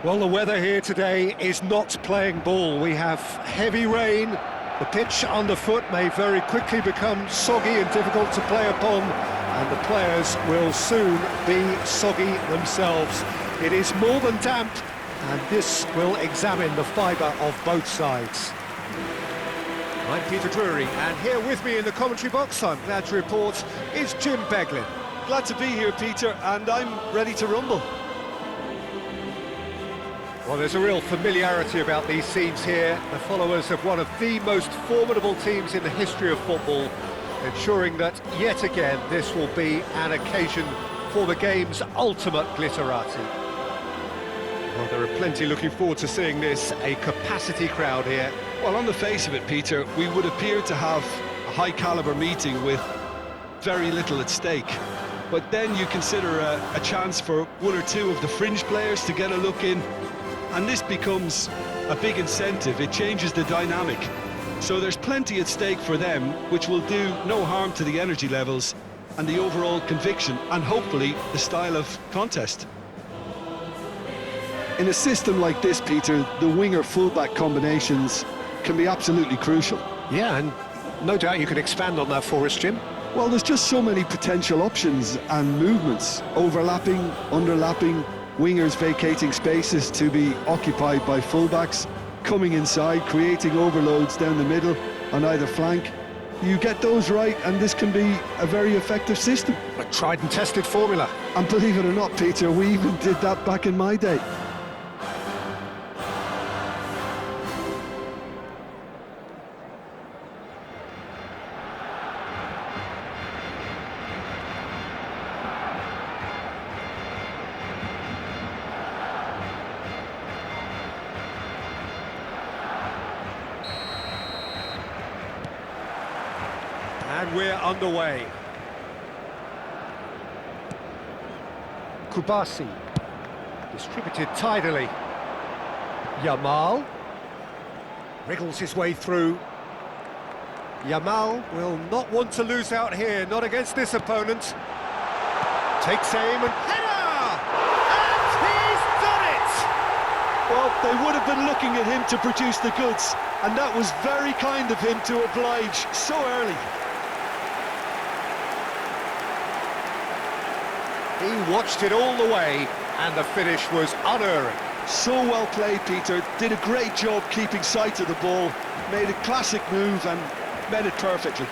Well, the weather here today is not playing ball. We have heavy rain. The pitch underfoot may very quickly become soggy and difficult to play upon, and the players will soon be soggy themselves. It is more than damp, and this will examine the fibre of both sides. I'm Peter Drury, and here with me in the commentary box, I'm glad to report, is Jim Beglin. Glad to be here, Peter, and I'm ready to rumble. Well, there's a real familiarity about these scenes here. The followers of one of the most formidable teams in the history of football, ensuring that, yet again, this will be an occasion for the game's ultimate glitterati. Well, there are plenty looking forward to seeing this, a capacity crowd here. Well, on the face of it, Peter, we would appear to have a high-caliber meeting with very little at stake. But then you consider a chance for one or two of the fringe players to get a look in, and this becomes a big incentive. It changes the dynamic. So there's plenty at stake for them, which will do no harm to the energy levels and the overall conviction, and hopefully the style of contest. In a system like this, Peter, the winger-fullback combinations can be absolutely crucial. Yeah, and no doubt you can expand on that for us, Jim. Well, there's just so many potential options and movements, overlapping, underlapping, wingers vacating spaces to be occupied by fullbacks, coming inside, creating overloads down the middle on either flank. You get those right, and this can be a very effective system. A tried and tested formula. And believe it or not, Peter, we even did that back in my day. And we're underway. Kubasi, distributed tidily. Yamal wriggles his way through. Yamal will not want to lose out here, not against this opponent. Takes aim and header! And he's done it! Well, they would have been looking at him to produce the goods, and that was very kind of him to oblige so early. He watched it all the way, and the finish was unerring. So well played, Peter. Did a great job keeping sight of the ball, made a classic move and met it perfectly.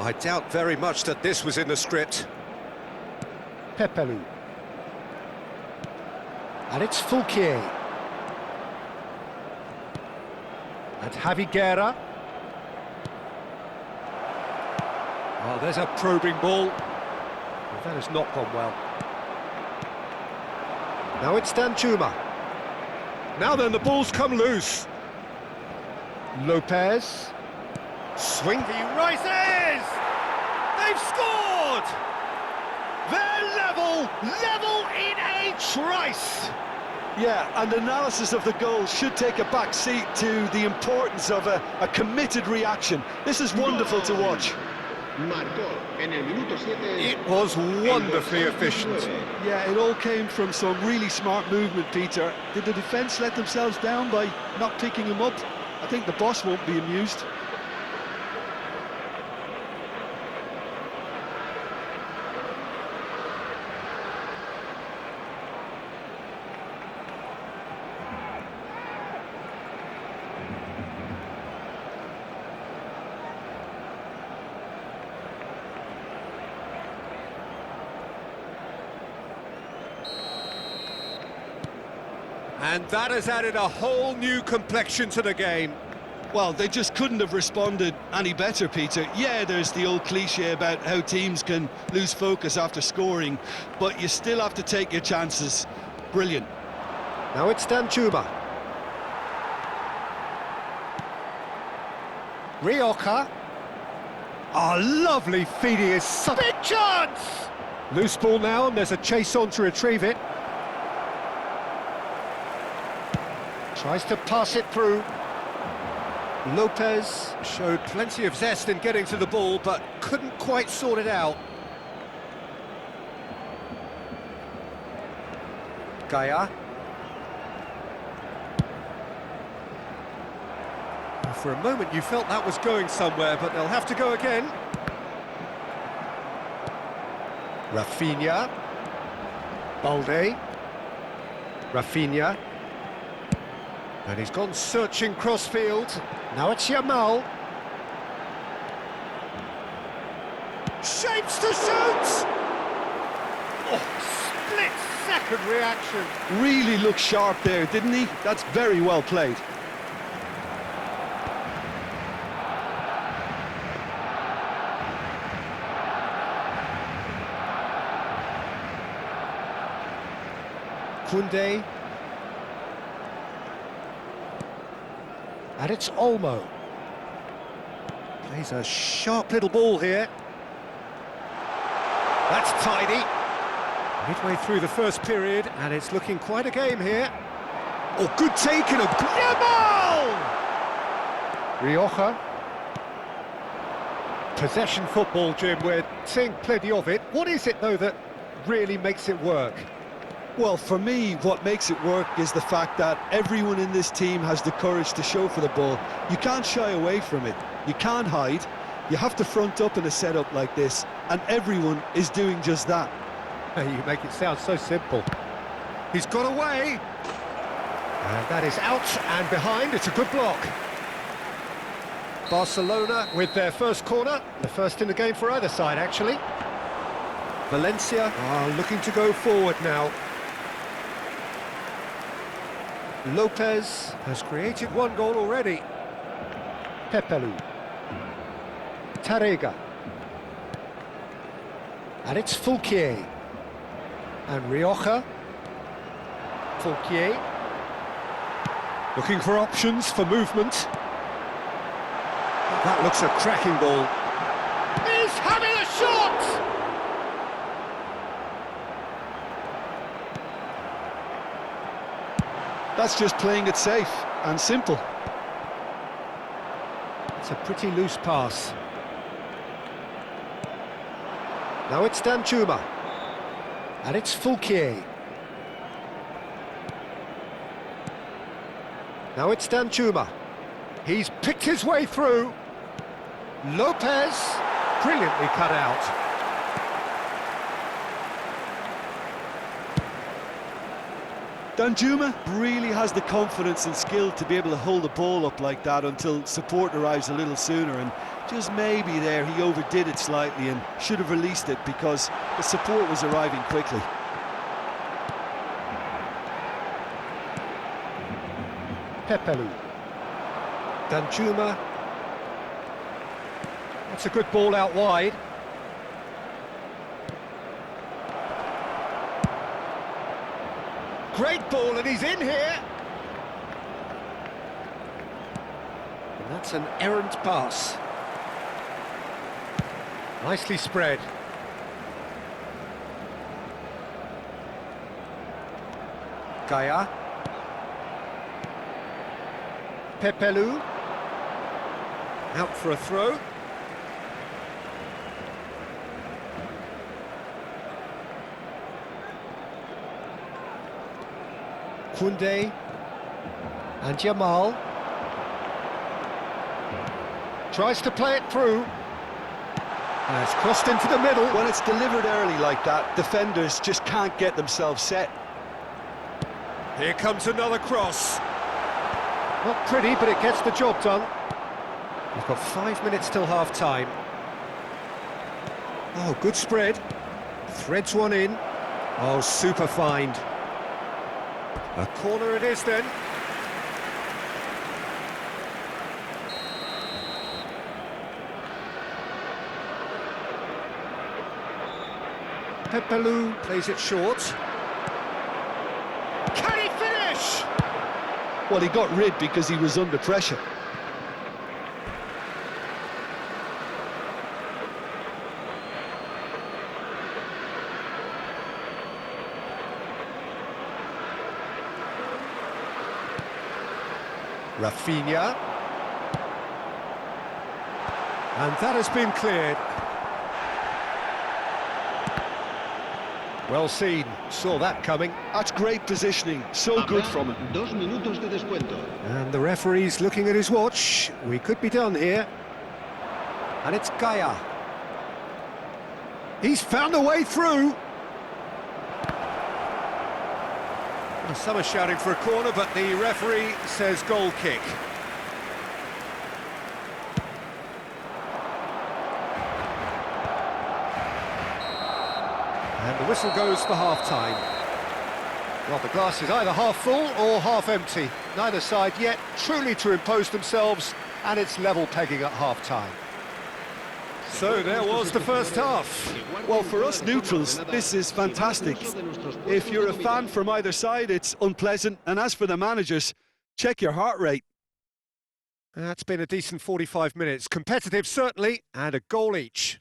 I doubt very much that this was in the script. Pepelu. And it's Fulquier. And Javi Guerra. Oh, there's a probing ball. Well, that has not gone well. Now it's Danjuma. Now then, the ball's come loose. Lopez. Swing, he rises! They've scored! They're level in a trice! Yeah, and analysis of the goal should take a back seat to the importance of a committed reaction. This is wonderful to watch. It was wonderfully efficient. Yeah, it all came from some really smart movement, Peter. Did the defence let themselves down by not picking him up? I think the boss won't be amused. And that has added a whole new complexion to the game. Well, they just couldn't have responded any better, Peter. Yeah, there's the old cliche about how teams can lose focus after scoring, but you still have to take your chances. Brilliant. Now it's Danjuma. Rioja. Oh, lovely feed, he is big chance! Loose ball now, and there's a chase on to retrieve it. Tries to pass it through. Lopez showed plenty of zest in getting to the ball, but couldn't quite sort it out. Gaia. For a moment you felt that was going somewhere, but they'll have to go again. Rafinha. Balde. Rafinha. And he's gone searching crossfield. Now it's Yamal. Shapes to shoot! Oh, split-second reaction. Really looked sharp there, didn't he? That's very well played. Koundé. And it's Olmo. Plays a sharp little ball here. That's tidy. Midway through the first period, and it's looking quite a game here. Oh, good take and a Yamal! Rioja. Possession football, Jim, we're seeing plenty of it. What is it, though, that really makes it work? Well, for me, what makes it work is the fact that everyone in this team has the courage to show for the ball. You can't shy away from it. You can't hide. You have to front up in a setup like this, and everyone is doing just that. You make it sound so simple. He's got away. And that is out and behind. It's a good block. Barcelona with their first corner. The first in the game for either side, actually. Valencia are looking to go forward now. Lopez has created one goal already. Pepelu. Tarega. And it's Fulquier. And Rioja. Fulquier. Looking for options for movement. That looks a cracking ball. He's having a shot! That's just playing it safe and simple. It's a pretty loose pass. Now it's Danjuma. And it's Fulquier. Now it's Danjuma. He's picked his way through. Lopez, brilliantly cut out. Danjuma really has the confidence and skill to be able to hold the ball up like that until support arrives a little sooner, and just maybe there he overdid it slightly and should have released it because the support was arriving quickly. Pepelu. Danjuma. That's a good ball out wide. Great ball, and he's in here. And that's an errant pass. Nicely spread. Gaia. Pepelu. Out for a throw. Koundé and Yamal tries to play it through, and it's crossed into the middle. When it's delivered early like that, defenders just can't get themselves set. Here comes another cross. Not pretty, but it gets the job done. We've got 5 minutes till half-time. Oh, good spread. Threads one in. Oh, super find. A corner it is then. Pepelu plays it short. Can he finish? Well, he got rid because he was under pressure. Rafinha. And that has been cleared. Well seen, saw that coming. That's great positioning, so good from him. 2 minutos de descuento. And the referee's looking at his watch. We could be done here. And it's Gaia. He's found a way through. Well, some are shouting for a corner, but the referee says goal kick. And the whistle goes for half-time. Well, the glass is either half full or half empty. Neither side yet truly to impose themselves, and it's level pegging at half-time. So there was the first half. Well, for us neutrals, this is fantastic. If you're a fan from either side, it's unpleasant. And as for the managers, check your heart rate. That's been a decent 45 minutes. Competitive, certainly, and a goal each.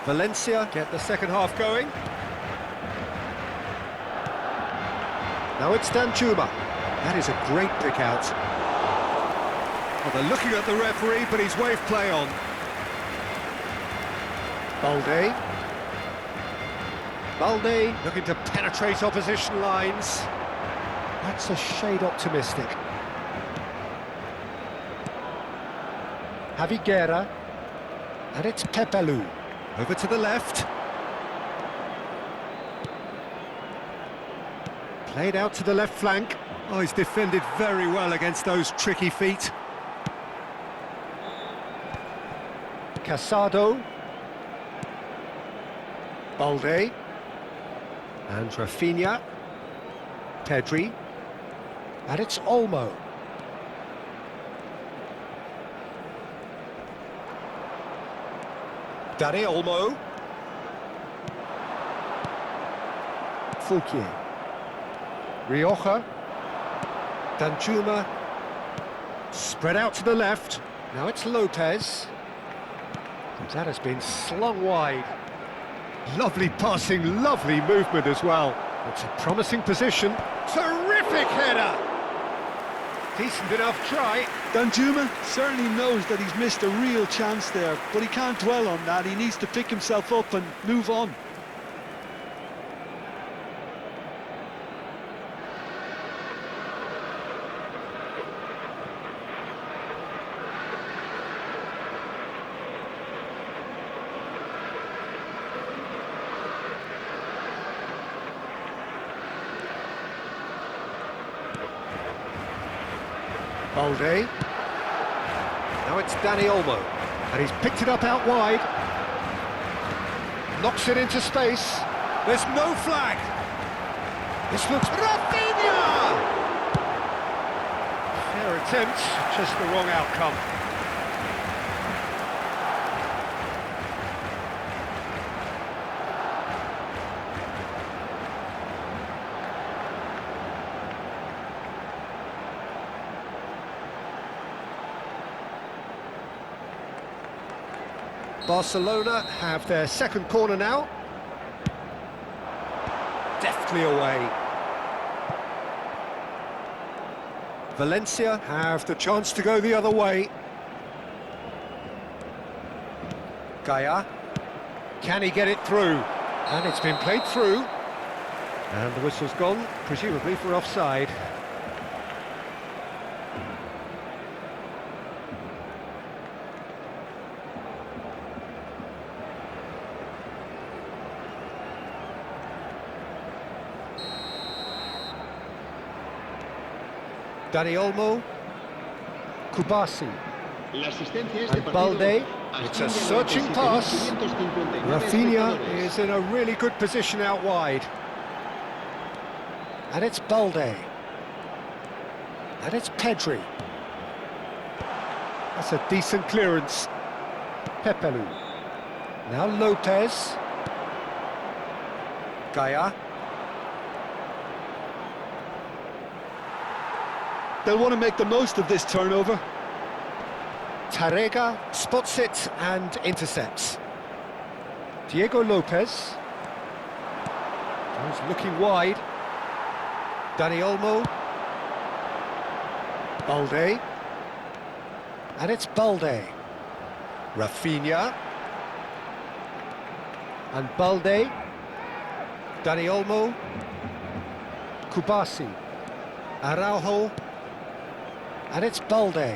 Valencia get the second half going. Now it's Danjuma. That is a great pick out. Well, they're looking at the referee, but he's waved play on. Balde looking to penetrate opposition lines. That's a shade optimistic. Javi Guerra. And it's Pepelu. Over to the left. Played out to the left flank. Oh, he's defended very well against those tricky feet. Casado. Balde. And Rafinha. Pedri. And it's Olmo. Dani Olmo. Fouquier. Rioja. Danjuma. Spread out to the left. Now it's Lopez. And that has been slung wide. Lovely passing, lovely movement as well. It's a promising position. Terrific header! Decent enough try. Danjuma certainly knows that he's missed a real chance there, but he can't dwell on that. He needs to pick himself up and move on. Balde. Now it's Dani Olmo, and he's picked it up out wide. Knocks it into space. There's no flag. This looks... Rafinha! Fair attempt, just the wrong outcome. Barcelona have their second corner now. Deftly away. Valencia have the chance to go the other way. Gaia. Can he get it through? And it's been played through. And the whistle's gone, presumably for offside. Dani Olmo, Kubasi, and Balde. It's a searching pass. Rafinha is in a really good position out wide. And it's Balde. And it's Pedri. That's a decent clearance. Pepelu. Now Lopez. Gaia. They'll want to make the most of this turnover. Tarrega spots it and intercepts. Diego Lopez. He's looking wide. Dani Olmo. Balde. And it's Balde. Rafinha. And Balde. Dani Olmo. Kubasi. Araujo. And it's Balde.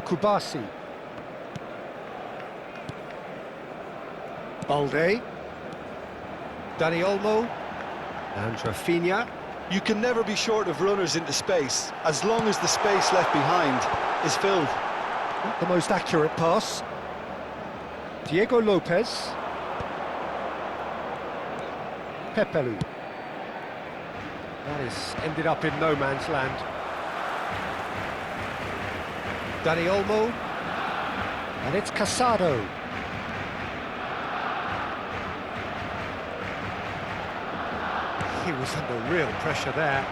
Kubasi. Balde. Dani Olmo. And Rafinha. You can never be short of runners into space, as long as the space left behind is filled. Not the most accurate pass. Diego Lopez. Pepelu. That is ended up in no man's land. Dani Olmo, and it's Casado. He was under real pressure there.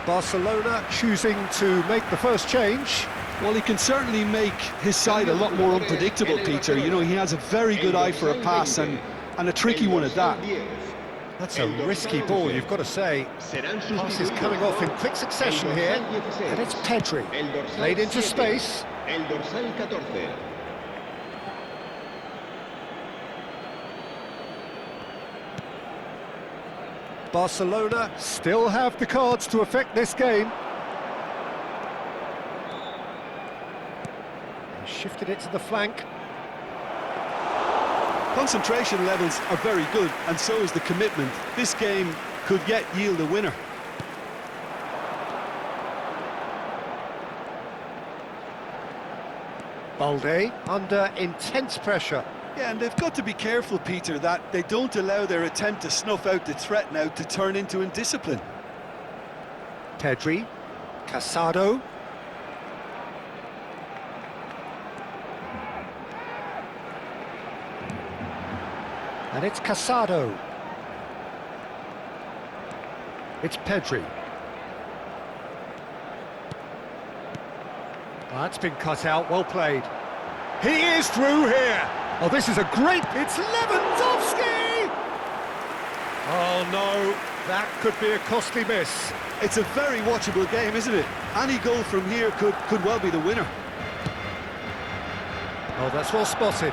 Barcelona choosing to make the first change. Well, he can certainly make his side a lot more unpredictable, Peter. You know, he has a very good eye for a pass, and a tricky one at that. That's a risky ball, you've got to say. Pass is coming off in quick succession here, and it's Pedri. Played into space. Barcelona still have the cards to affect this game. Shifted it to the flank. Concentration levels are very good, and so is the commitment. This game could yet yield a winner. Balde under intense pressure. Yeah, and they've got to be careful, Peter, that they don't allow their attempt to snuff out the threat now to turn into indiscipline. Pedri, Casado. And it's Casado. It's Pedri. That's been cut out, well played. He is through here! Oh, this is a great... It's Lewandowski! Oh no, that could be a costly miss. It's a very watchable game, isn't it? Any goal from here could well be the winner. Oh, that's well spotted.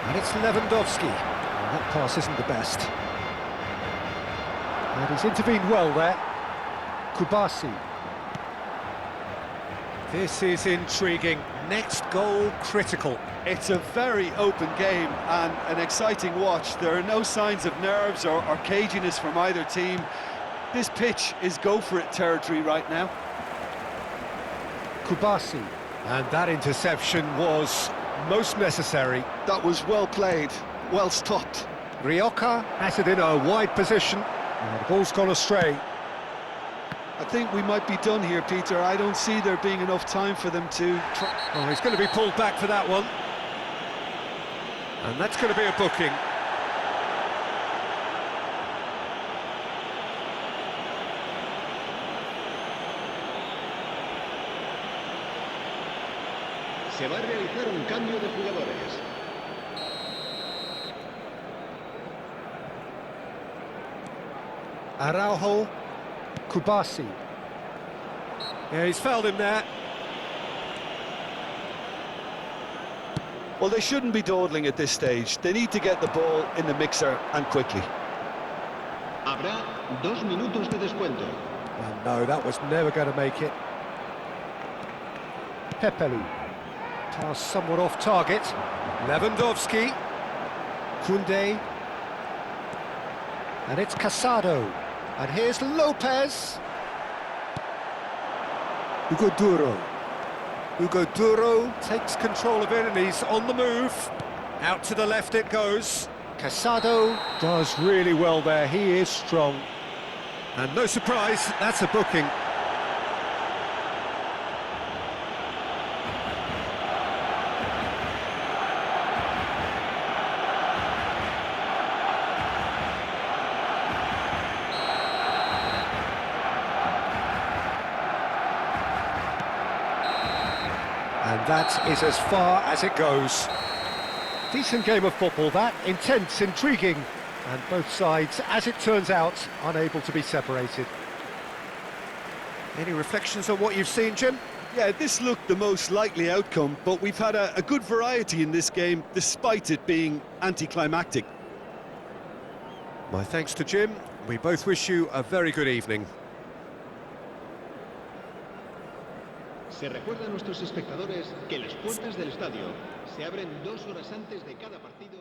And it's Lewandowski. Well, that pass isn't the best. And he's intervened well there. Kubasi. This is intriguing. Next goal critical. It's a very open game and an exciting watch. There are no signs of nerves or caginess from either team. This pitch is go-for-it territory right now. Kubasi. And that interception was most necessary. That was well played, well stopped. Rioja has it in a wide position. And the ball's gone astray. I think we might be done here, Peter. I don't see there being enough time for them to try. Oh, he's going to be pulled back for that one. And that's going to be a booking. Se va a realizar un cambio de jugadores. Araujo, Kubasi. Yeah, he's fouled him there. Well, they shouldn't be dawdling at this stage. They need to get the ball in the mixer and quickly. Habrá 2 minutos de descuento. Oh, no, that was never going to make it. Pepelu. Pass somewhat off target. Lewandowski. Koundé. And it's Casado. And here's Lopez. Hugo Duro. Hugo Duro takes control of it and he's on the move. Out to the left it goes. Casado does really well there, he is strong. And no surprise, that's a booking. And that is as far as it goes. Decent game of football, that. Intense, intriguing. And both sides, as it turns out, unable to be separated. Any reflections on what you've seen, Jim? Yeah, this looked the most likely outcome, but we've had a good variety in this game, despite it being anticlimactic. My thanks to Jim. We both wish you a very good evening. Se recuerda a nuestros espectadores que las puertas del estadio se abren 2 horas antes de cada partido.